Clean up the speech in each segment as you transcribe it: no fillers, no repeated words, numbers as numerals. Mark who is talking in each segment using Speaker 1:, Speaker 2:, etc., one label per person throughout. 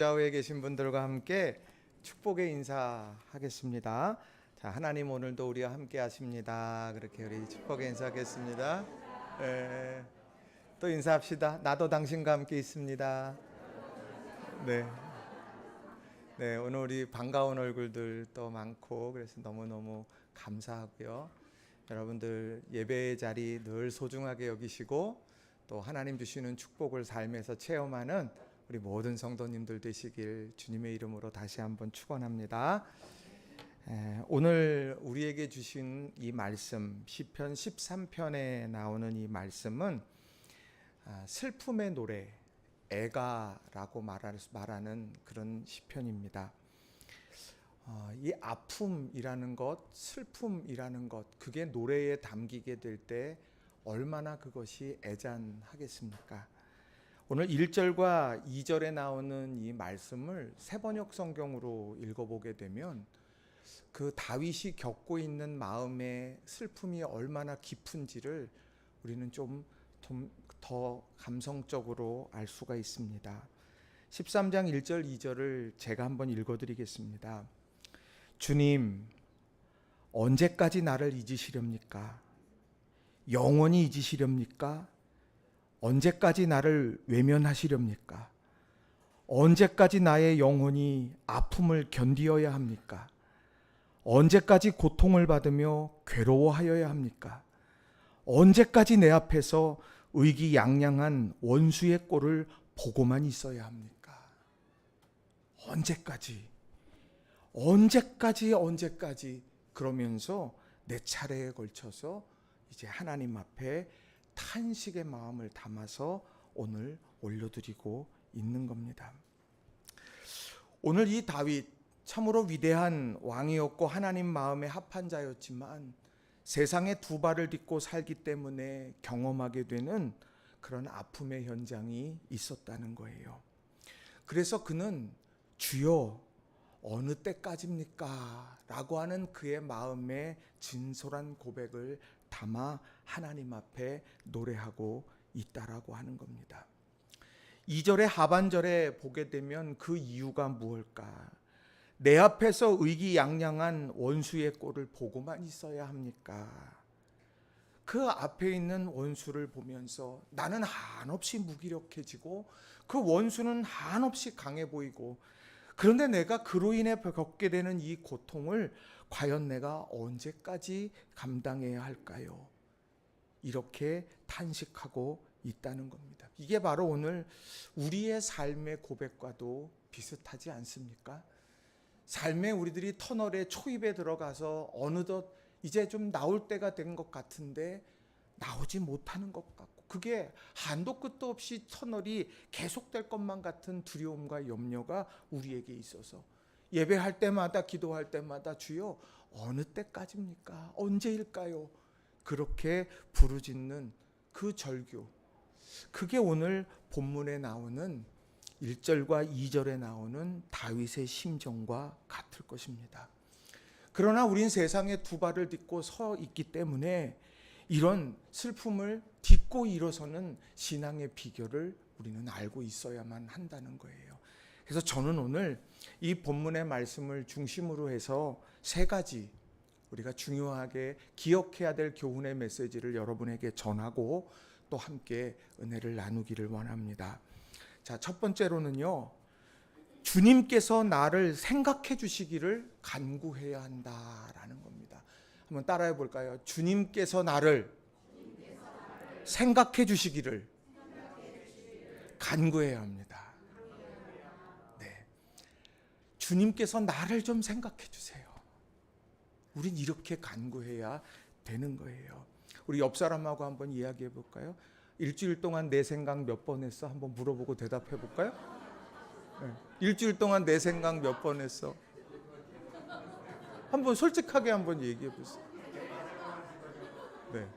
Speaker 1: 좌우에 계신 분들과 함께 축복의 인사하겠습니다. 자, 하나님 오늘도 우리와 함께 하십니다. 그렇게 우리 축복의 인사하겠습니다. 또 인사합시다. 나도 당신과 함께 있습니다. 네. 네, 오늘 우리 반가운 얼굴들 또 많고 그래서 너무너무 감사하고요. 여러분들 예배의 자리 늘 소중하게 여기시고 또 하나님 주시는 축복을 삶에서 체험하는 우리 모든 성도님들 되시길 주님의 이름으로 다시 한번 축원합니다. 오늘 우리에게 주신 이 말씀 시편 13편에 나오는 이 말씀은 슬픔의 노래 애가라고 말하는 그런 시편입니다. 이 아픔이라는 것, 슬픔이라는 것, 그게 노래에 담기게 될 때 얼마나 그것이 애잔하겠습니까? 오늘 1절과 2절에 나오는 이 말씀을 새번역 성경으로 읽어보게 되면 그 다윗이 겪고 있는 마음의 슬픔이 얼마나 깊은지를 우리는 좀 더 감성적으로 알 수가 있습니다. 13장 1절 2절을 제가 한번 읽어드리겠습니다. 주님, 언제까지 나를 잊으시렵니까? 영원히 잊으시렵니까? 언제까지 나를 외면하시렵니까? 언제까지 나의 영혼이 아픔을 견디어야 합니까? 언제까지 고통을 받으며 괴로워하여야 합니까? 언제까지 내 앞에서 의기양양한 원수의 꼴을 보고만 있어야 합니까? 언제까지 그러면서 내 차례에 걸쳐서 이제 하나님 앞에 탄식의 마음을 담아서 오늘 올려드리고 있는 겁니다. 오늘 이 다윗 참으로 위대한 왕이었고 하나님 마음에 합한 자였지만 세상에 두 발을 딛고 살기 때문에 경험하게 되는 그런 아픔의 현장이 있었다는 거예요. 그래서 그는 주여 어느 때까지입니까? 라고 하는 그의 마음에 진솔한 고백을 담아 하나님 앞에 노래하고 있다라고 하는 겁니다. 2절의 하반절에 보게 되면 그 이유가 무엇일까? 내 앞에서 의기양양한 원수의 꼴을 보고만 있어야 합니까? 그 앞에 있는 원수를 보면서 나는 한없이 무기력해지고 그 원수는 한없이 강해 보이고 그런데 내가 그로 인해 겪게 되는 이 고통을 과연 내가 언제까지 감당해야 할까요? 이렇게 탄식하고 있다는 겁니다. 이게 바로 오늘 우리의 삶의 고백과도 비슷하지 않습니까? 삶에 우리들이 터널에 초입에 들어가서 어느덧 이제 좀 나올 때가 된 것 같은데 나오지 못하는 것 같고 그게 한도 끝도 없이 터널이 계속될 것만 같은 두려움과 염려가 우리에게 있어서 예배할 때마다 기도할 때마다 주여 어느 때까지입니까? 언제일까요? 그렇게 부르짖는 그 절규, 그게 오늘 본문에 나오는 1절과 2절에 나오는 다윗의 심정과 같을 것입니다. 그러나 우린 세상에 두 발을 딛고 서 있기 때문에 이런 슬픔을 딛고 일어서는 신앙의 비결을 우리는 알고 있어야만 한다는 거예요. 그래서 저는 오늘 이 본문의 말씀을 중심으로 해서 세 가지 우리가 중요하게 기억해야 될 교훈의 메시지를 여러분에게 전하고 또 함께 은혜를 나누기를 원합니다. 자, 첫 번째로는요, 주님께서 나를 생각해 주시기를 간구해야 한다라는 겁니다. 한번 따라해 볼까요? 주님께서 나를 생각해 주시기를 간구해야 합니다. 네, 주님께서 나를 좀 생각해 주세요. 우린 이렇게 간구해야 되는 거예요. 우리 옆 사람하고 한번 이야기해 볼까요? 일주일 동안 내 생각 몇 번 했어? 한번 물어보고 대답해 볼까요? 네. 일주일 동안 내 생각 몇 번 했어? 한번 솔직하게 한번 얘기해 보세요. 네.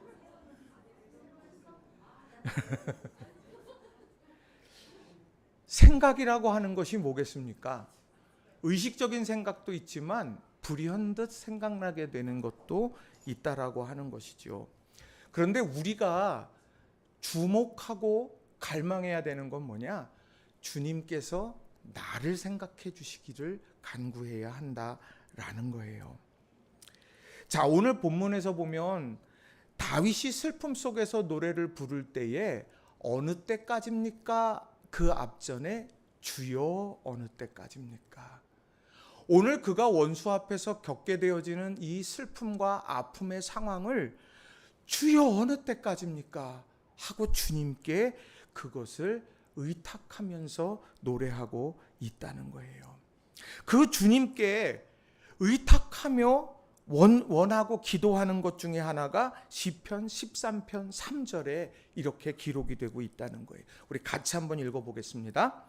Speaker 1: 생각이라고 하는 것이 뭐겠습니까? 의식적인 생각도 있지만 불현듯 생각나게 되는 것도 있다라고 하는 것이죠. 그런데 우리가 주목하고 갈망해야 되는 건 뭐냐? 주님께서 나를 생각해 주시기를 간구해야 한다라는 거예요. 자, 오늘 본문에서 보면 다윗이 슬픔 속에서 노래를 부를 때에 어느 때까지입니까? 그 앞전에 주여 어느 때까지입니까? 오늘 그가 원수 앞에서 겪게 되어지는 이 슬픔과 아픔의 상황을 주여 어느 때까지입니까? 하고 주님께 그것을 의탁하면서 노래하고 있다는 거예요. 그 주님께 의탁하며 원하고 기도하는 것 중에 하나가 시편 13편 3절에 이렇게 기록이 되고 있다는 거예요. 우리 같이 한번 읽어보겠습니다.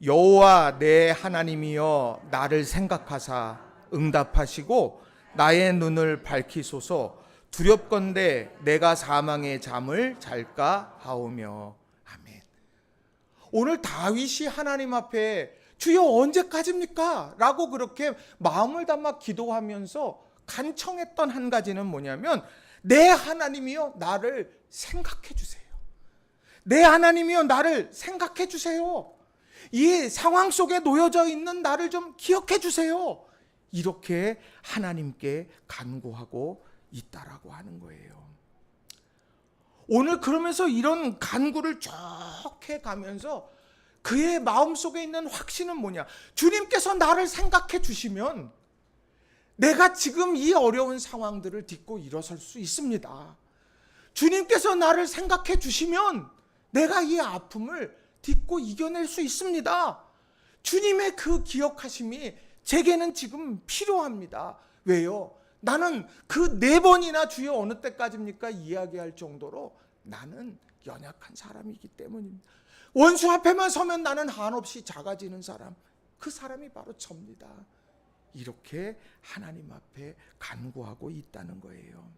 Speaker 1: 여호와 내 하나님이여 나를 생각하사 응답하시고 나의 눈을 밝히소서. 두렵건대 내가 사망의 잠을 잘까 하오며. 아멘. 오늘 다윗이 하나님 앞에 주여 언제까지입니까? 라고 그렇게 마음을 담아 기도하면서 간청했던 한 가지는 뭐냐면, 내 하나님이여 나를 생각해 주세요. 내 하나님이여 나를 생각해 주세요. 이 상황 속에 놓여져 있는 나를 좀 기억해 주세요. 이렇게 하나님께 간구하고 있다라고 하는 거예요. 오늘 그러면서 이런 간구를 쭉 해가면서 그의 마음속에 있는 확신은 뭐냐? 주님께서 나를 생각해 주시면 내가 지금 이 어려운 상황들을 딛고 일어설 수 있습니다. 주님께서 나를 생각해 주시면 내가 이 아픔을 딛고 이겨낼 수 있습니다. 주님의 그 기억하심이 제게는 지금 필요합니다. 왜요? 나는 그 4번이나 주여 어느 때까지입니까? 이야기할 정도로 나는 연약한 사람이기 때문입니다. 원수 앞에만 서면 나는 한없이 작아지는 사람, 그 사람이 바로 접니다. 이렇게 하나님 앞에 간구하고 있다는 거예요.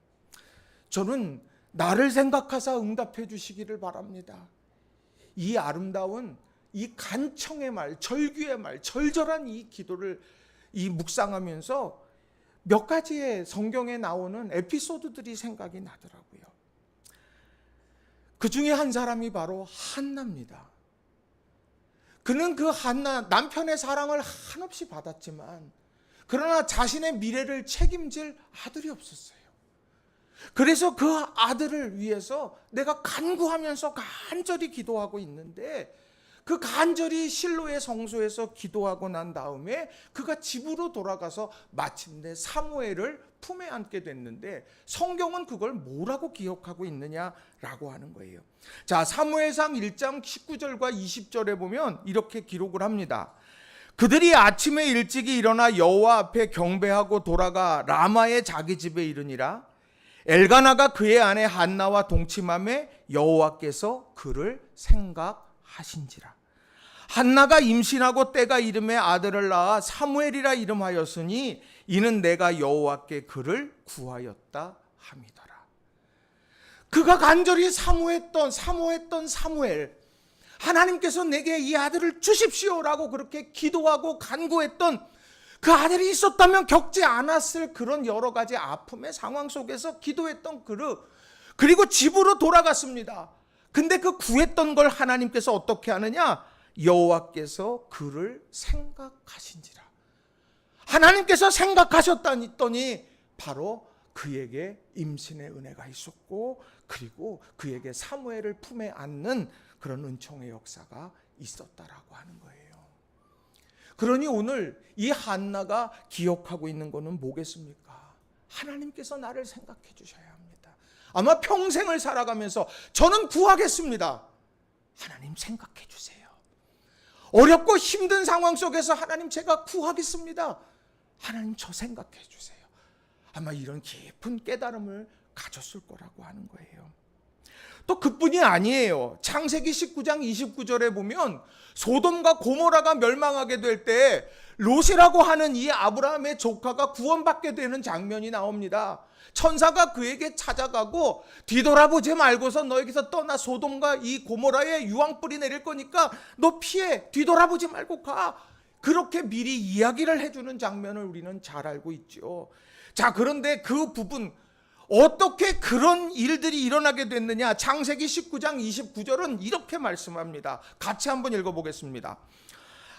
Speaker 1: 저는 나를 생각하사 응답해 주시기를 바랍니다. 이 아름다운 이 간청의 말, 절규의 말, 절절한 이 기도를 묵상하면서 몇 가지의 성경에 나오는 에피소드들이 생각이 나더라고요. 그 중에 한 사람이 바로 한나입니다. 그는 그 한나, 남편의 사랑을 한없이 받았지만 그러나 자신의 미래를 책임질 아들이 없었어요. 그래서 그 아들을 위해서 내가 간구하면서 간절히 기도하고 있는데, 그 간절히 실로의 성소에서 기도하고 난 다음에 그가 집으로 돌아가서 마침내 사무엘을 품에 안게 됐는데, 성경은 그걸 뭐라고 기억하고 있느냐라고 하는 거예요. 자, 사무엘상 1장 19절과 20절에 보면 이렇게 기록을 합니다. 그들이 아침에 일찍이 일어나 여호와 앞에 경배하고 돌아가 라마의 자기 집에 이르니라. 엘가나가 그의 아내 한나와 동침함에 여호와께서 그를 생각하신지라. 한나가 임신하고 때가 이름에 아들을 낳아 사무엘이라 이름하였으니 이는 내가 여호와께 그를 구하였다 함이더라. 그가 간절히 사모했던 사무엘, 하나님께서 내게 이 아들을 주십시오라고 그렇게 기도하고 간구했던 그 아들이 있었다면 겪지 않았을 그런 여러 가지 아픔의 상황 속에서 기도했던 그리고 집으로 돌아갔습니다. 근데 그 구했던 걸 하나님께서 어떻게 하느냐? 여호와께서 그를 생각하신지라. 하나님께서 생각하셨다니 바로 그에게 임신의 은혜가 있었고, 그리고 그에게 사무엘을 품에 안는 그런 은총의 역사가 있었다라고 하는 거예요. 그러니 오늘 이 한나가 기억하고 있는 것은 뭐겠습니까? 하나님께서 나를 생각해 주셔야 합니다. 아마 평생을 살아가면서 저는 구하겠습니다. 하나님 생각해 주세요. 어렵고 힘든 상황 속에서 하나님 제가 구하겠습니다. 하나님 저 생각해 주세요. 아마 이런 깊은 깨달음을 가졌을 거라고 하는 거예요. 또 그뿐이 아니에요. 창세기 19장 29절에 보면 소돔과 고모라가 멸망하게 될 때 롯이라고 하는 이 아브라함의 조카가 구원받게 되는 장면이 나옵니다. 천사가 그에게 찾아가고 뒤돌아보지 말고서 너에게서 떠나 소돔과 이 고모라에 유황불이 내릴 거니까 너 피해, 뒤돌아보지 말고 가. 그렇게 미리 이야기를 해주는 장면을 우리는 잘 알고 있죠. 자, 그런데 그 부분 어떻게 그런 일들이 일어나게 됐느냐? 창세기 19장 29절은 이렇게 말씀합니다. 같이 한번 읽어보겠습니다.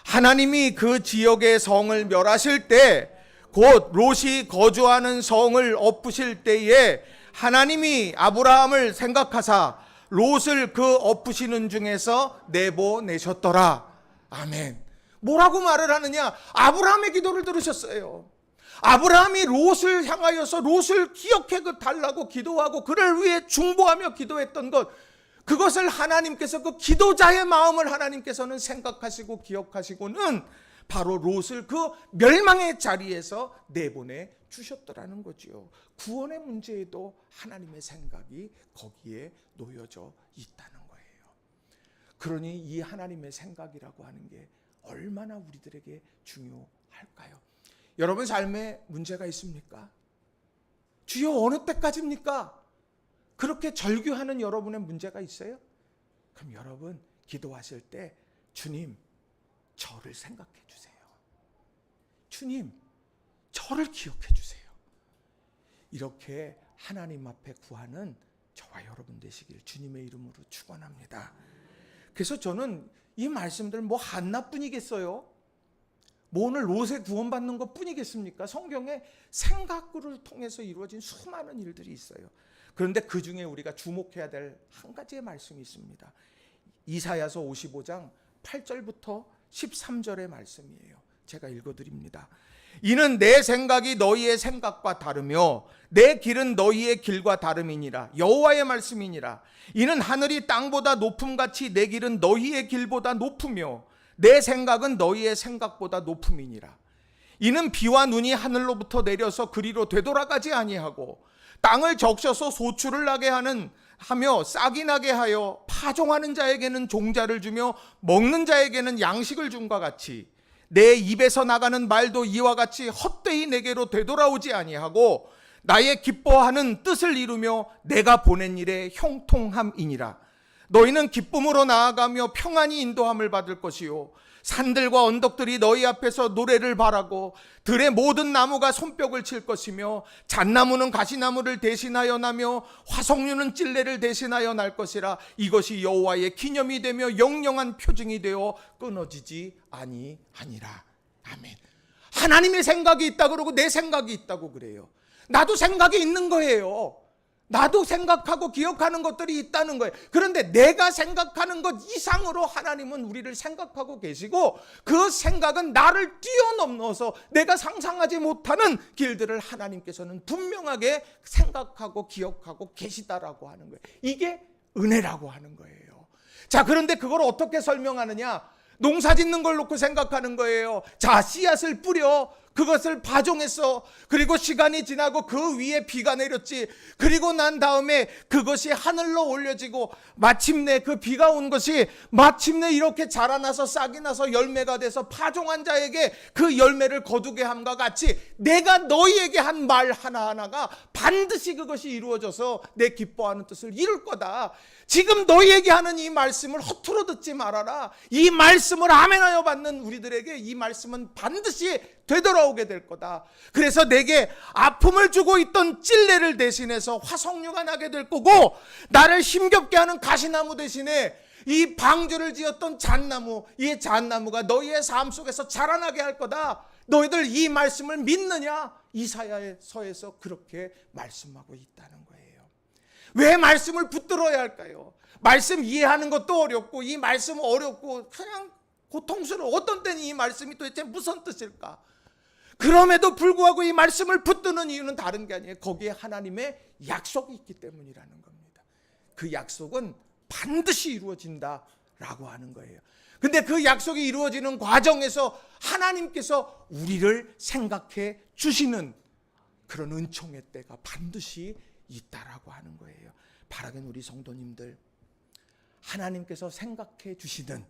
Speaker 1: 하나님이 그 지역의 성을 멸하실 때, 곧 롯이 거주하는 성을 엎으실 때에 하나님이 아브라함을 생각하사 롯을 그 엎으시는 중에서 내보내셨더라. 아멘. 뭐라고 말을 하느냐? 아브라함의 기도를 들으셨어요. 아브라함이 롯을 향하여서 롯을 기억해 달라고 기도하고 그를 위해 중보하며 기도했던 것, 그것을 하나님께서 그 기도자의 마음을 하나님께서는 생각하시고 기억하시고는 바로 롯을 그 멸망의 자리에서 내보내 주셨더라는 거지요. 구원의 문제에도 하나님의 생각이 거기에 놓여져 있다는 거예요. 그러니 이 하나님의 생각이라고 하는 게 얼마나 우리들에게 중요할까요? 여러분 삶에 문제가 있습니까? 주여 어느 때까지입니까? 그렇게 절규하는 여러분의 문제가 있어요? 그럼 여러분 기도하실 때 주님, 저를 생각해 주세요. 주님, 저를 기억해 주세요. 이렇게 하나님 앞에 구하는 저와 여러분 되시길 주님의 이름으로 축원합니다. 그래서 저는 이 말씀들 뭐 하나뿐이겠어요? 뭐 오늘 롯에 구원받는 것 뿐이겠습니까? 성경에 생각을 통해서 이루어진 수많은 일들이 있어요. 그런데 그 중에 우리가 주목해야 될 한 가지의 말씀이 있습니다. 이사야서 55장 8절부터 13절의 말씀이에요. 제가 읽어드립니다. 이는 내 생각이 너희의 생각과 다르며 내 길은 너희의 길과 다름이니라. 여호와의 말씀이니라. 이는 하늘이 땅보다 높음같이 내 길은 너희의 길보다 높으며 내 생각은 너희의 생각보다 높음이니라. 이는 비와 눈이 하늘로부터 내려서 그리로 되돌아가지 아니하고 땅을 적셔서 소출을 나게 하며 싹이 나게 하여 파종하는 자에게는 종자를 주며 먹는 자에게는 양식을 줌과 같이 내 입에서 나가는 말도 이와 같이 헛되이 내게로 되돌아오지 아니하고 나의 기뻐하는 뜻을 이루며 내가 보낸 일에 형통함이니라. 너희는 기쁨으로 나아가며 평안히 인도함을 받을 것이요 산들과 언덕들이 너희 앞에서 노래를 바라고 들의 모든 나무가 손뼉을 칠 것이며 잣나무는 가시나무를 대신하여 나며 화석류는 찔레를 대신하여 날 것이라. 이것이 여호와의 기념이 되며 영영한 표징이 되어 끊어지지 아니하니라. 아멘. 하나님의 생각이 있다 그러고 내 생각이 있다고 그래요. 나도 생각이 있는 거예요. 나도 생각하고 기억하는 것들이 있다는 거예요. 그런데 내가 생각하는 것 이상으로 하나님은 우리를 생각하고 계시고 그 생각은 나를 뛰어넘어서 내가 상상하지 못하는 길들을 하나님께서는 분명하게 생각하고 기억하고 계시다라고 하는 거예요. 이게 은혜라고 하는 거예요. 자, 그런데 그걸 어떻게 설명하느냐? 농사 짓는 걸 놓고 생각하는 거예요. 자, 씨앗을 뿌려 그것을 파종했어. 그리고 시간이 지나고 그 위에 비가 내렸지. 그리고 난 다음에 그것이 하늘로 올려지고 마침내 그 비가 온 것이 마침내 이렇게 자라나서 싹이 나서 열매가 돼서 파종한 자에게 그 열매를 거두게 함과 같이 내가 너희에게 한 말 하나하나가 반드시 그것이 이루어져서 내 기뻐하는 뜻을 이룰 거다. 지금 너희에게 하는 이 말씀을 허투루 듣지 말아라. 이 말씀을 아멘하여 받는 우리들에게 이 말씀은 반드시 되돌아오게 될 거다. 그래서 내게 아픔을 주고 있던 찔레를 대신해서 화석류가 나게 될 거고 나를 힘겹게 하는 가시나무 대신에 이 방주를 지었던 잣나무, 이 잣나무가 너희의 삶 속에서 자라나게 할 거다. 너희들 이 말씀을 믿느냐? 이사야서에서 그렇게 말씀하고 있다는 거예요. 왜 말씀을 붙들어야 할까요? 말씀 이해하는 것도 어렵고 이 말씀 어렵고 그냥 고통스러워. 어떤 때는 이 말씀이 도대체 무슨 뜻일까? 그럼에도 불구하고 이 말씀을 붙드는 이유는 다른 게 아니에요. 거기에 하나님의 약속이 있기 때문이라는 겁니다. 그 약속은 반드시 이루어진다라고 하는 거예요. 근데 그 약속이 이루어지는 과정에서 하나님께서 우리를 생각해 주시는 그런 은총의 때가 반드시 있다라고 하는 거예요. 바라긴 우리 성도님들, 하나님께서 생각해 주시는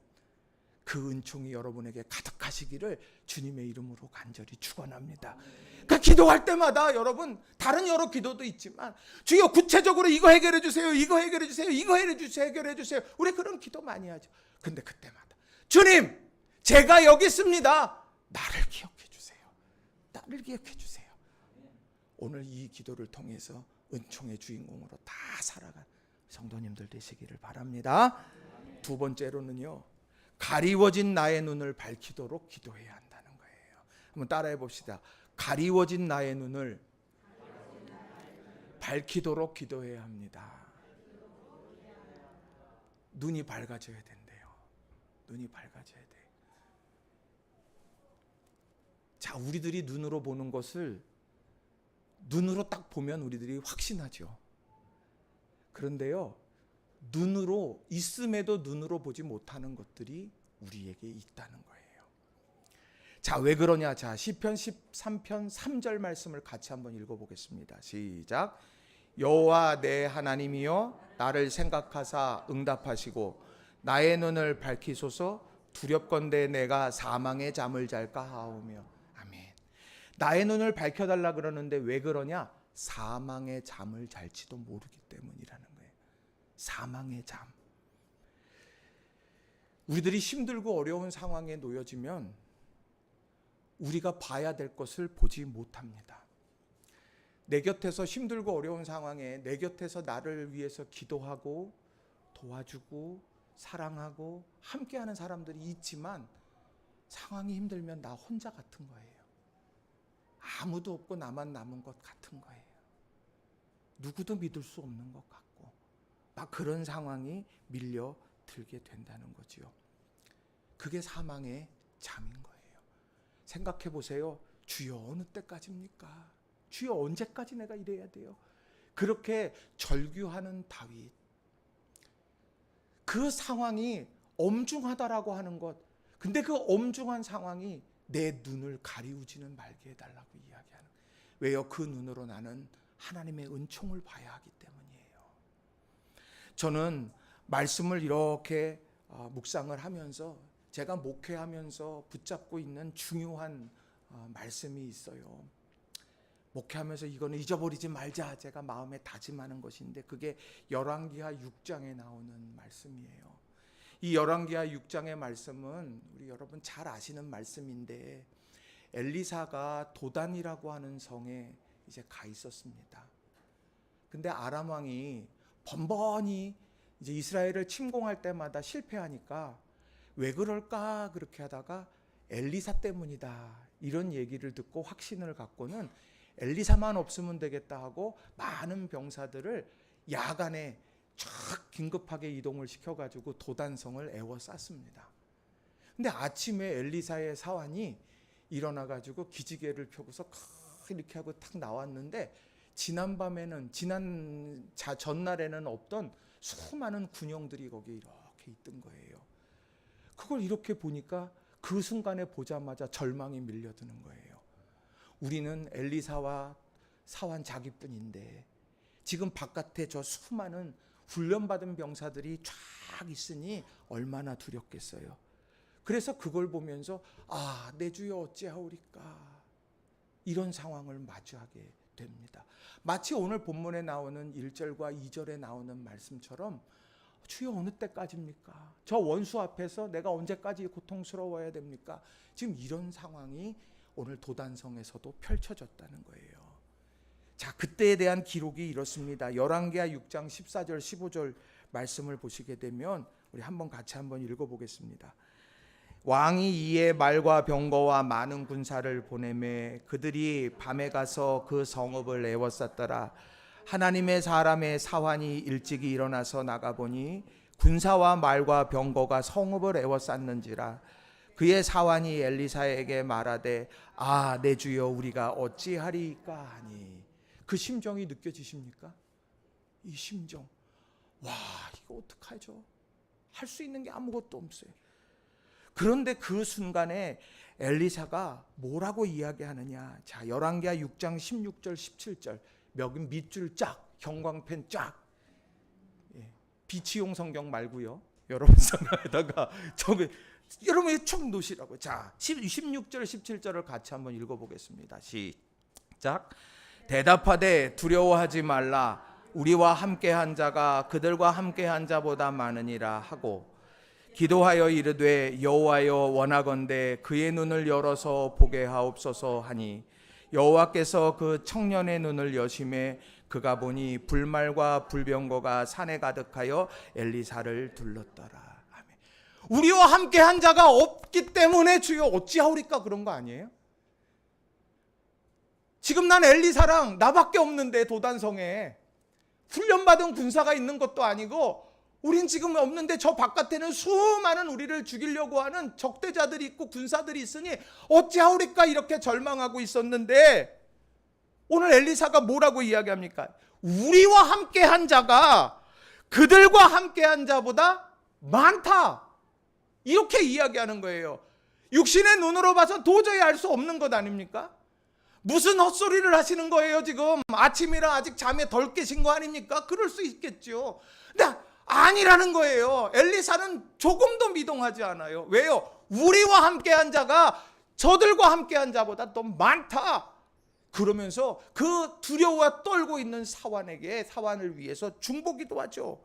Speaker 1: 그 은총이 여러분에게 가득하시기를 주님의 이름으로 간절히 축원합니다. 그러니까 기도할 때마다 여러분 다른 여러 기도도 있지만 주여 구체적으로 이거 해결해 주세요. 이거 해결해 주세요. 이거 해결해 주세요. 우리 그런 기도 많이 하죠. 근데 그때마다 주님, 제가 여기 있습니다. 나를 기억해 주세요. 나를 기억해 주세요. 오늘 이 기도를 통해서 은총의 주인공으로 다 살아간 성도님들 되시기를 바랍니다. 두 번째로는요, 가리워진 나의 눈을 밝히도록 기도해야 한다는 거예요. 한번 따라해 봅시다. 가리워진 나의 눈을 밝히도록 기도해야 합니다. 눈이 밝아져야 된대요. 눈이 밝아져야 돼. 자, 우리들이 눈으로 보는 것을 눈으로 딱 보면 우리들이 확신하죠. 그런데요, 눈으로 있음에도 눈으로 보지 못하는 것들이 우리에게 있다는 거예요. 자, 왜 그러냐? 자, 시편 13편 3절 말씀을 같이 한번 읽어보겠습니다. 시작. 여호와 내 하나님이여 나를 생각하사 응답하시고 나의 눈을 밝히소서. 두렵건대 내가 사망의 잠을 잘까 하오며. 아멘. 나의 눈을 밝혀달라 그러는데 왜 그러냐? 사망의 잠을 잘지도 모르기 때문이라는 거예요. 사망의 잠. 우리들이 힘들고 어려운 상황에 놓여지면 우리가 봐야 될 것을 보지 못합니다. 내 곁에서 힘들고 어려운 상황에 내 곁에서 나를 위해서 기도하고 도와주고 사랑하고 함께하는 사람들이 있지만 상황이 힘들면 나 혼자 같은 거예요. 아무도 없고 나만 남은 것 같은 거예요. 누구도 믿을 수 없는 것 같고 막 그런 상황이 밀려 들게 된다는 거지요. 그게 사망의 잠인 거예요. 생각해 보세요. 주여 어느 때까지입니까? 주여 언제까지 내가 이래야 돼요? 그렇게 절규하는 다윗. 그 상황이 엄중하다라고 하는 것. 근데 그 엄중한 상황이 내 눈을 가리우지는 말게 해달라고 이야기하는. 왜요? 그 눈으로 나는 하나님의 은총을 봐야 하기 때문이에요. 저는 말씀을 이렇게 묵상을 하면서 제가 목회하면서 붙잡고 있는 중요한 말씀이 있어요. 목회하면서 이거는 잊어버리지 말자 제가 마음에 다짐하는 것인데 그게 열왕기하 6장에 나오는 말씀이에요. 이 열왕기하 6장의 말씀은 우리 여러분 잘 아시는 말씀인데 엘리사가 도단이라고 하는 성에 이제 가 있었습니다. 근데 아람 왕이 번번이 이제 이스라엘을 침공할 때마다 실패하니까 왜 그럴까 그렇게 하다가 엘리사 때문이다 이런 얘기를 듣고 확신을 갖고는 엘리사만 없으면 되겠다 하고 많은 병사들을 야간에 쫙 긴급하게 이동을 시켜가지고 도단성을 에워쌌습니다. 근데 아침에 엘리사의 사환이 일어나가지고 기지개를 펴고서 이렇게 하고 탁 나왔는데 지난밤에는 전날에는 없던 수많은 군용들이 거기 이렇게 있던 거예요. 그걸 이렇게 보니까 그 순간에 보자마자 절망이 밀려드는 거예요. 우리는 엘리사와 사환 자기뿐인데 지금 바깥에 저 수많은 훈련받은 병사들이 쫙 있으니 얼마나 두렵겠어요. 그래서 그걸 보면서 내 주여 어찌하오리까 이런 상황을 마주하게 됩니다. 마치 오늘 본문에 나오는 1절과 2절에 나오는 말씀처럼 주여 어느 때까지입니까? 저 원수 앞에서 내가 언제까지 고통스러워야 됩니까? 지금 이런 상황이 오늘 도단성에서도 펼쳐졌다는 거예요. 자, 그때에 대한 기록이 이렇습니다. 열왕기하 6장 14절 15절 말씀을 보시게 되면 우리 같이 한번 읽어보겠습니다. 왕이 이에 말과 병거와 많은 군사를 보내매 그들이 밤에 가서 그 성읍을 에워쌌더라. 하나님의 사람의 사환이 일찍이 일어나서 나가보니 군사와 말과 병거가 성읍을 에워쌌는지라. 그의 사환이 엘리사에게 말하되 내 주여 우리가 어찌하리까 하니. 그 심정이 느껴지십니까? 이 심정. 이거 어떡하죠? 할 수 있는 게 아무것도 없어요. 그런데 그 순간에 엘리사가 뭐라고 이야기하느냐. 자, 열왕기하 6장 16절 17절 여긴 밑줄 쫙 형광펜 쫙 비치용 성경 말고요. 여러분 성경에다가 여러분이 쭉 놓으시라고. 자, 16절 17절을 같이 한번 읽어보겠습니다. 시작. 대답하되 두려워하지 말라. 우리와 함께한 자가 그들과 함께한 자보다 많으니라 하고 기도하여 이르되 여호와여 원하건대 그의 눈을 열어서 보게 하옵소서 하니 여호와께서 그 청년의 눈을 여심해 그가 보니 불말과 불병거가 산에 가득하여 엘리사를 둘렀더라. 아멘. 우리와 함께한 자가 없기 때문에 주여 어찌하오리까 그런 거 아니에요? 지금 난 엘리사랑 나밖에 없는데 도단성에 훈련받은 군사가 있는 것도 아니고 우린 지금 없는데 저 바깥에는 수많은 우리를 죽이려고 하는 적대자들이 있고 군사들이 있으니 어찌하오리까 이렇게 절망하고 있었는데 오늘 엘리사가 뭐라고 이야기합니까? 우리와 함께한 자가 그들과 함께한 자보다 많다. 이렇게 이야기하는 거예요. 육신의 눈으로 봐서 도저히 알 수 없는 것 아닙니까? 무슨 헛소리를 하시는 거예요 지금? 아침이라 아직 잠에 덜 깨신 거 아닙니까? 그럴 수 있겠죠. 근데 아니라는 거예요. 엘리사는 조금도 미동하지 않아요. 왜요? 우리와 함께한 자가 저들과 함께한 자보다 더 많다. 그러면서 그 두려워 떨고 있는 사환을 위해서 중보기도 하죠.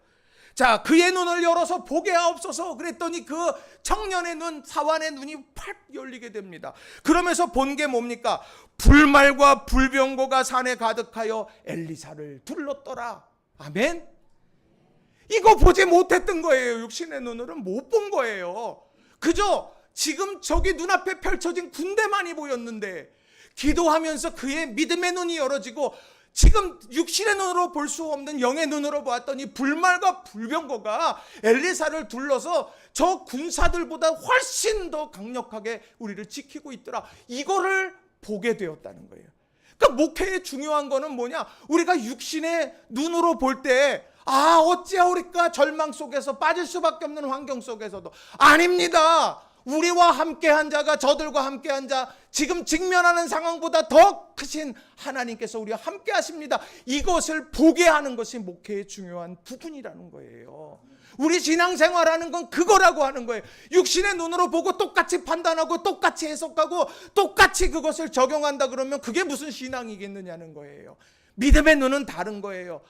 Speaker 1: 자, 그의 눈을 열어서 보게 하옵소서 그랬더니 그 청년의 눈, 사환의 눈이 팍 열리게 됩니다. 그러면서 본 게 뭡니까? 불말과 불병거가 산에 가득하여 엘리사를 둘렀더라. 아멘. 이거 보지 못했던 거예요. 육신의 눈으로는 못 본 거예요. 그저 지금 저기 눈앞에 펼쳐진 군대만이 보였는데 기도하면서 그의 믿음의 눈이 열어지고 지금 육신의 눈으로 볼 수 없는 영의 눈으로 보았더니 불말과 불병거가 엘리사를 둘러서 저 군사들보다 훨씬 더 강력하게 우리를 지키고 있더라. 이거를 보게 되었다는 거예요. 그러니까 목회의 중요한 거는 뭐냐? 우리가 육신의 눈으로 볼 때 어찌하오리까 절망 속에서 빠질 수밖에 없는 환경 속에서도 아닙니다. 우리와 함께한 자가 저들과 함께한 자, 지금 직면하는 상황보다 더 크신 하나님께서 우리와 함께 하십니다. 이것을 보게 하는 것이 목회의 중요한 부분이라는 거예요. 우리 신앙생활하는 건 그거라고 하는 거예요. 육신의 눈으로 보고 똑같이 판단하고 똑같이 해석하고 똑같이 그것을 적용한다 그러면 그게 무슨 신앙이겠느냐는 거예요. 믿음의 눈은 다른 거예요.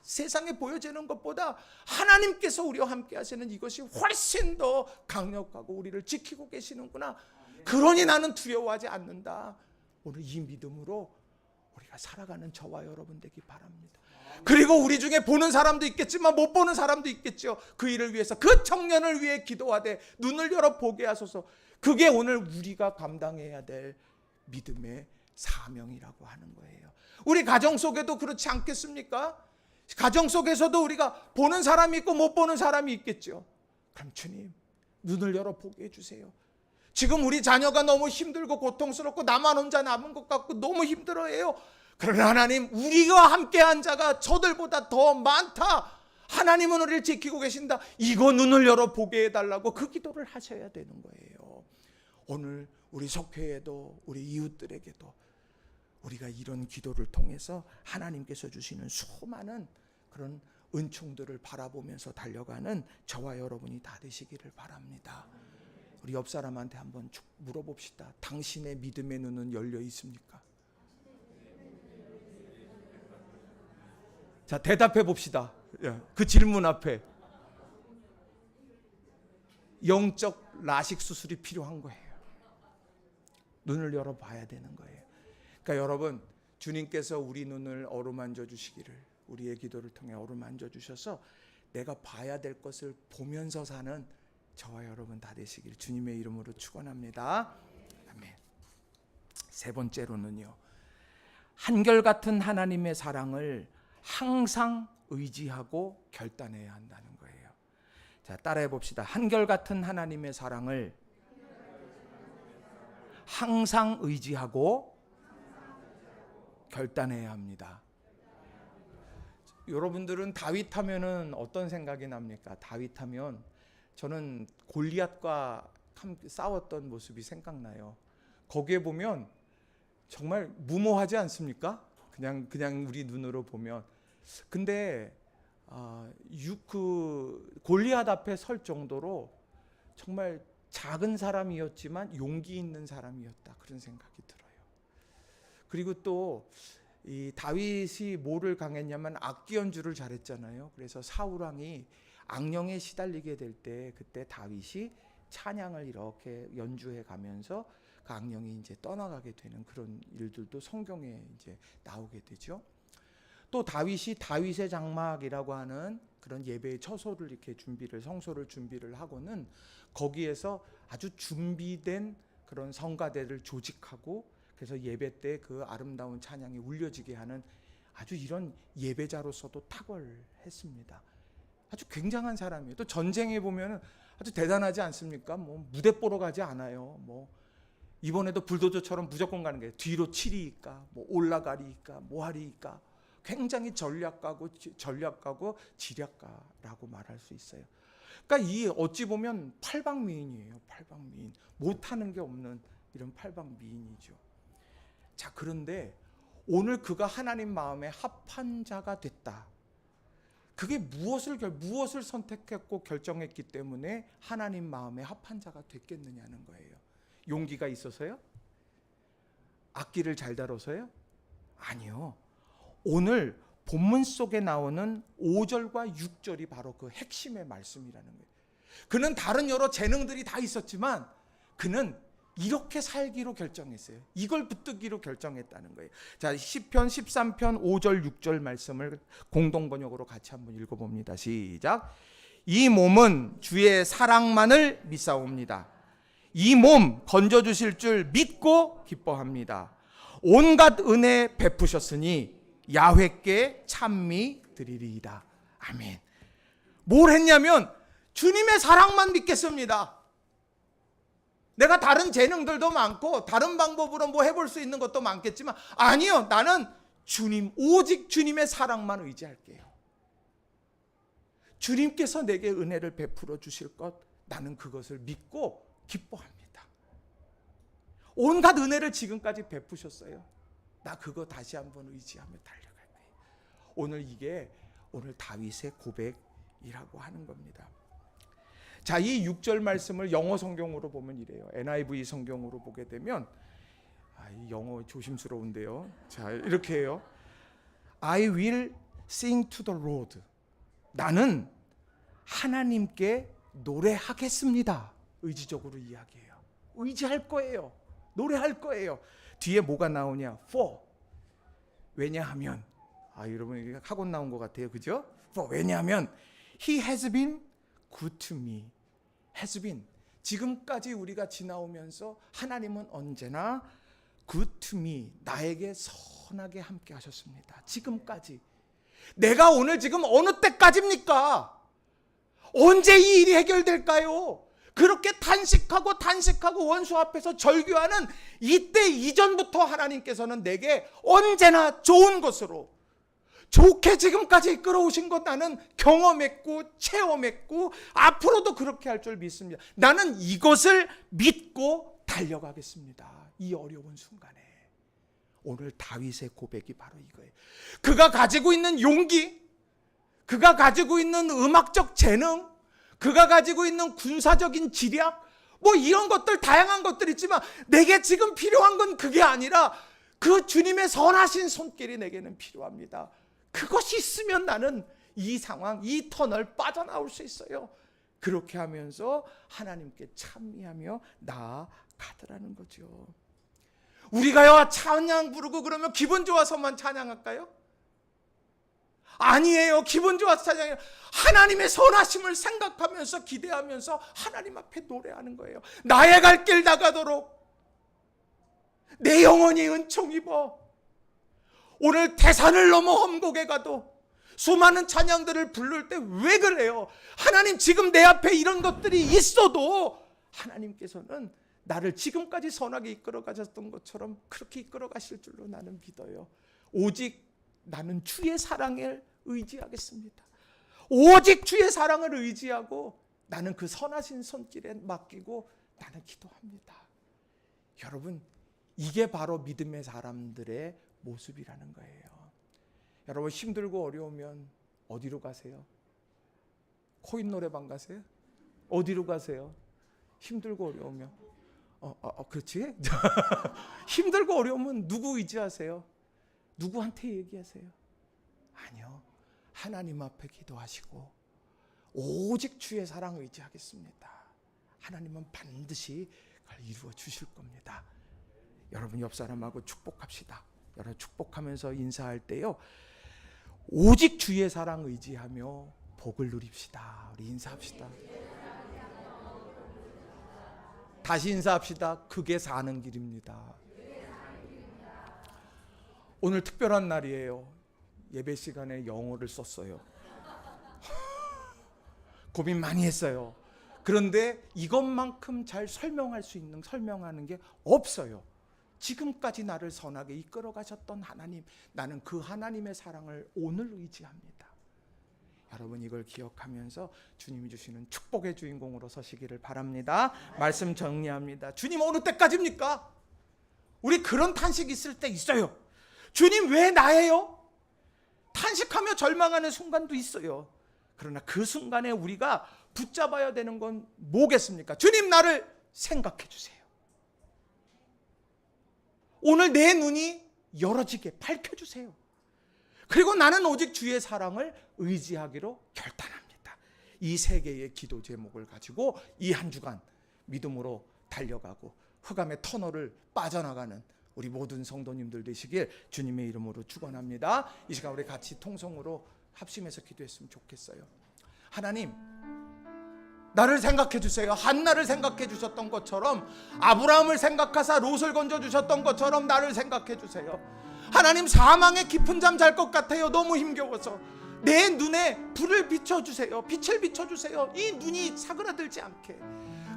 Speaker 1: 세상에 보여지는 것보다 하나님께서 우리와 함께 하시는 이것이 훨씬 더 강력하고 우리를 지키고 계시는구나. 그러니 나는 두려워하지 않는다. 오늘 이 믿음으로 우리가 살아가는 저와 여러분 되기 바랍니다. 그리고 우리 중에 보는 사람도 있겠지만 못 보는 사람도 있겠죠. 그 일을 위해서, 그 청년을 위해 기도하되 눈을 열어 보게 하소서. 그게 오늘 우리가 감당해야 될 믿음의 사명이라고 하는 거예요. 우리 가정 속에도 그렇지 않겠습니까? 가정 속에서도 우리가 보는 사람이 있고 못 보는 사람이 있겠죠. 그럼 주님, 눈을 열어 보게 해주세요. 지금 우리 자녀가 너무 힘들고 고통스럽고 나만 혼자 남은 것 같고 너무 힘들어해요. 그러나 하나님, 우리와 함께한 자가 저들보다 더 많다. 하나님은 우리를 지키고 계신다. 이거 눈을 열어 보게 해달라고 그 기도를 하셔야 되는 거예요. 오늘 우리 속회에도 우리 이웃들에게도 우리가 이런 기도를 통해서 하나님께서 주시는 수많은 그런 은총들을 바라보면서 달려가는 저와 여러분이 다 되시기를 바랍니다. 우리 옆 사람한테 한번 물어봅시다. 당신의 믿음의 눈은 열려 있습니까? 자, 대답해 봅시다. 그 질문 앞에. 영적 라식 수술이 필요한 거예요. 눈을 열어봐야 되는 거예요. 그러니까 여러분, 주님께서 우리 눈을 어루만져 주시기를, 우리의 기도를 통해 어루만져 주셔서 내가 봐야 될 것을 보면서 사는 저와 여러분 다 되시기를 주님의 이름으로 축원합니다. 아멘. 세 번째로는요, 한결같은 하나님의 사랑을 항상 의지하고 결단해야 한다는 거예요. 자, 따라해 봅시다. 한결같은 하나님의 사랑을 항상 의지하고 결단해야 합니다. 여러분들은 다윗 하면은 어떤 생각이 납니까? 다윗 하면 저는 골리앗과 함께 싸웠던 모습이 생각나요. 거기에 보면 정말 무모하지 않습니까? 그냥 우리 눈으로 보면. 근데 골리앗 앞에 설 정도로 정말 작은 사람이었지만 용기 있는 사람이었다, 그런 생각이 들어요. 그리고 또 이 다윗이 뭐를 강했냐면 악기 연주를 잘했잖아요. 그래서 사울 왕이 악령에 시달리게 될 때 그때 다윗이 찬양을 이렇게 연주해 가면서 그 악령이 이제 떠나가게 되는 그런 일들도 성경에 이제 나오게 되죠. 또 다윗이 다윗의 장막이라고 하는 그런 예배의 처소를 이렇게 성소를 준비를 하고는 거기에서 아주 준비된 그런 성가대를 조직하고 그래서 예배 때 그 아름다운 찬양이 울려지게 하는 아주 이런 예배자로서도 탁월했습니다. 아주 굉장한 사람이에요. 또 전쟁에 보면 아주 대단하지 않습니까? 뭐 무대 보러 가지 않아요. 뭐 이번에도 불도저처럼 무조건 가는 거예요. 뒤로 치리니까, 뭐 올라가리니까, 뭐하리니까. 굉장히 전략가고 지략가라고 말할 수 있어요. 그러니까 이 어찌 보면 팔방미인이에요. 팔방미인. 못하는 게 없는 이런 팔방미인이죠. 자, 그런데 오늘 그가 하나님 마음에 합한 자가 됐다. 그게 무엇을 선택했고 결정했기 때문에 하나님 마음에 합한 자가 됐겠느냐는 거예요. 용기가 있어서요? 악기를 잘 다뤄서요? 아니요. 오늘 본문 속에 나오는 5절과 6절이 바로 그 핵심의 말씀이라는 거예요. 그는 다른 여러 재능들이 다 있었지만 그는 이렇게 살기로 결정했어요. 이걸 붙들기로 결정했다는 거예요. 자, 시편 13편 5절 6절 말씀을 공동번역으로 같이 한번 읽어봅니다. 시작. 이 몸은 주의 사랑만을 믿사옵니다. 이 몸 건져주실 줄 믿고 기뻐합니다. 온갖 은혜 베푸셨으니 야훼께 찬미 드리리이다. 아멘. 뭘 했냐면 주님의 사랑만 믿겠습니다. 내가 다른 재능들도 많고 다른 방법으로 뭐 해볼 수 있는 것도 많겠지만 아니요, 나는 오직 주님의 사랑만 의지할게요. 주님께서 내게 은혜를 베풀어 주실 것, 나는 그것을 믿고 기뻐합니다. 온갖 은혜를 지금까지 베푸셨어요. 나 그거 다시 한번 의지하며 달려갈 거예요. 이게 다윗의 고백이라고 하는 겁니다. 자, 이 6절 말씀을 영어 성경으로 보면 이래요. NIV 성경으로 보게 되면 이 영어 조심스러운데요. 자, 이렇게 해요. I will sing to the Lord. 나는 하나님께 노래하겠습니다. 의지적으로 이야기해요. 의지할 거예요. 노래할 거예요. 뒤에 뭐가 나오냐? For. 왜냐하면 여러분 이게 학원 나온 것 같아요. 그죠? For. 왜냐하면 He has been good to me. has been. 지금까지 우리가 지나오면서 하나님은 언제나 good to me. 나에게 선하게 함께 하셨습니다. 지금까지. 내가 오늘 지금 어느 때까지입니까? 언제 이 일이 해결될까요? 그렇게 탄식하고 원수 앞에서 절규하는 이때 이전부터 하나님께서는 내게 언제나 좋은 것으로 좋게 지금까지 이끌어오신 것 나는 경험했고 체험했고 앞으로도 그렇게 할 줄 믿습니다. 나는 이것을 믿고 달려가겠습니다. 이 어려운 순간에. 오늘 다윗의 고백이 바로 이거예요. 그가 가지고 있는 용기, 그가 가지고 있는 음악적 재능, 그가 가지고 있는 군사적인 지략, 뭐 이런 것들 다양한 것들 있지만 내게 지금 필요한 건 그게 아니라 그 주님의 선하신 손길이 내게는 필요합니다. 그것이 있으면 나는 이 상황, 이 터널 빠져나올 수 있어요. 그렇게 하면서 하나님께 찬미하며 나아가더라는 거죠. 우리가요 찬양 부르고 그러면 기분 좋아서만 찬양할까요? 아니에요. 기분 좋아서 찬양해요. 하나님의 선하심을 생각하면서 기대하면서 하나님 앞에 노래하는 거예요. 나의 갈 길 나가도록 내 영혼이 은총 입어. 오늘 태산을 넘어 험곡에 가도 수많은 찬양들을 부를 때 왜 그래요? 하나님 지금 내 앞에 이런 것들이 있어도 하나님께서는 나를 지금까지 선하게 이끌어 가셨던 것처럼 그렇게 이끌어 가실 줄로 나는 믿어요. 오직 나는 주의 사랑을 의지하겠습니다. 오직 주의 사랑을 의지하고 나는 그 선하신 손길에 맡기고 나는 기도합니다. 여러분, 이게 바로 믿음의 사람들의 모습이라는 거예요. 여러분, 힘들고 어려우면 어디로 가세요? 코인 노래방 가세요? 어디로 가세요? 힘들고 어려우면 그렇지? 힘들고 어려우면 누구 의지하세요? 누구한테 얘기하세요? 아니요. 하나님 앞에 기도하시고 오직 주의 사랑 의지하겠습니다. 하나님은 반드시 그걸 이루어 주실 겁니다. 여러분 옆 사람하고 축복합시다. 여러분 축복하면서 인사할 때요. 오직 주의 사랑 의지하며 복을 누립시다. 우리 인사합시다. 다시 인사합시다. 그게 사는 길입니다. 오늘 특별한 날이에요. 예배 시간에 영어를 썼어요. 고민 많이 했어요. 그런데 이것만큼 잘 설명하는 게 없어요. 지금까지 나를 선하게 이끌어 가셨던 하나님, 나는 그 하나님의 사랑을 오늘 의지합니다. 여러분 이걸 기억하면서 주님이 주시는 축복의 주인공으로 서시기를 바랍니다. 말씀 정리합니다. 주님 어느 때까지입니까? 우리 그런 탄식이 있을 때 있어요. 주님 왜 나예요? 탄식하며 절망하는 순간도 있어요. 그러나 그 순간에 우리가 붙잡아야 되는 건 뭐겠습니까? 주님 나를 생각해 주세요. 오늘 내 눈이 열어지게 밝혀주세요. 그리고 나는 오직 주의 사랑을 의지하기로 결단합니다. 이 세 개의 기도 제목을 가지고 이 한 주간 믿음으로 달려가고 흑암의 터널을 빠져나가는 우리 모든 성도님들 되시길 주님의 이름으로 축원합니다. 이 시간 우리 같이 통성으로 합심해서 기도했으면 좋겠어요. 하나님, 나를 생각해 주세요. 한나를 생각해 주셨던 것처럼, 아브라함을 생각하사 롯을 건져 주셨던 것처럼 나를 생각해 주세요. 하나님, 사망의 깊은 잠 잘 것 같아요. 너무 힘겨워서 내 눈에 불을 비춰주세요. 빛을 비춰주세요. 이 눈이 사그라들지 않게.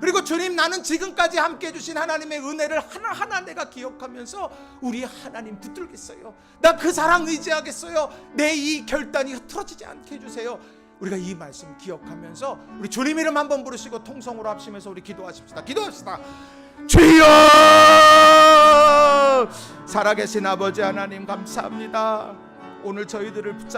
Speaker 1: 그리고 주님, 나는 지금까지 함께 해주신 하나님의 은혜를 하나하나 내가 기억하면서 우리 하나님 붙들겠어요. 나 그 사랑 의지하겠어요. 내 이 결단이 흐트러지지 않게 해주세요. 우리가 이 말씀 기억하면서 우리 주님 이름 한번 부르시고 통성으로 합심해서 우리 기도하십시다. 기도합시다. 주여, 살아계신 아버지 하나님 감사합니다. 오늘 저희들을 붙잡